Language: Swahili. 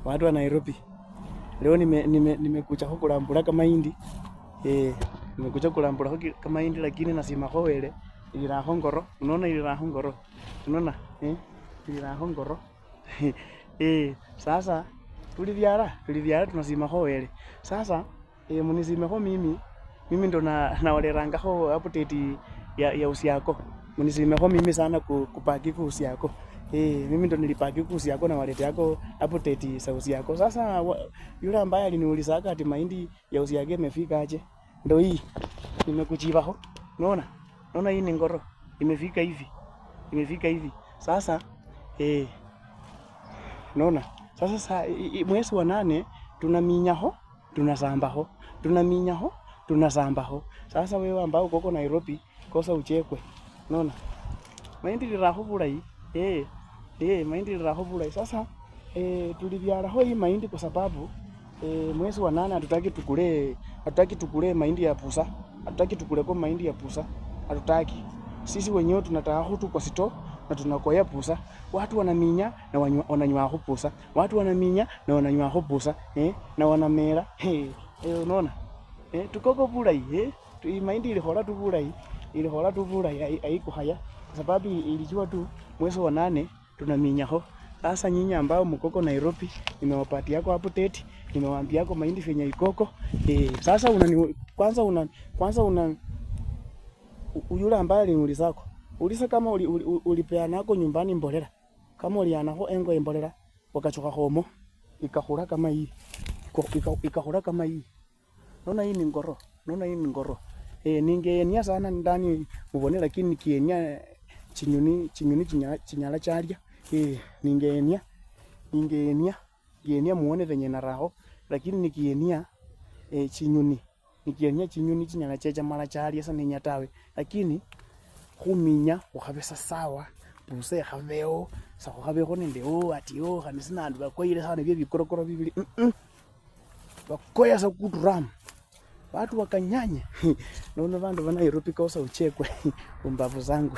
watu wa Nairobi. Leo nimekuja huko kulambula kama mahindi. Nimekuja kulambula huko kama mahindi lakini nasima hoele ilira hongoro. Unaona ilira hongoro. Unaona? Ilira hongoro. Sasa tulivyara tunasima hoele. Sasa munisime ho mimi ndo naoleranga ho update ya usi yako. Munisime ho mimi sana kupaki usi yako. Mimi ndo nilipaki usi yako na walete yako update za usi yako. Sasa yule ambaye aliniuliza ati mahindi ya usi yake imefika aje? Ndio hii. Nimekuchiba ho. Unaona? Unaona hii ni ngoro. Imefika hivi. Sasa unaona? Sasa mwezi wa 8 tunaminya ho, tunasamba ho. Tunaminya ho, tunasamba ho. Sasa wewe ambao uko Nairobi, kosa uchekwe. Unaona? Mahindi liraho bulai. Mahindi liraho bulai. Sasa tulivyara ho hii mahindi kwa sababu mwezi wa 8 hatutaki tukule mahindi ya pusa. Hatutaki tukule kwa mahindi ya pusa. Hatutaki. Sisi wenyewe tunataka hutu kwa sito na tunakoya pusa. Watu wanaminya na wananywa ho pusa. Watu wanaminya na wananywa ho pusa. Na wanamera. Unaona? Tukoko bulai. Mahindi ilihora tu bulai. Haiko haya. Sababu ilijua tu mwezi wa 8 tunaminya ho. Sasa nyinyi ambao mkoko Nairobi nimewapatia yako update, nimewaambia yako mahindi fenya ikoko. Sasa kwanza yule ambaye aliniulizako. Uliza kama ulipeana nako nyumbani mbolera. Kama uliana ho engo mbolera wakachoka homo ikahura kama hii. Ikahura kama hii. Naona hii ni ngoro. Ningeenia sana ndani mubone lakini nikienia chinyuni chinyala charia. Ningeenia muone venye naraho lakini nikienia chinyuni chinyala checha mara charia sana nyatawe lakini huminya ukhabesa sawa buse khaveo sa khabeho nende ati khanisina andu bakoyile sana bye bikorokoro bibili bakoya sa kuturam watu wakanyanye. Naona vandu va Nairobi kosa uchekwe umbavu zangu.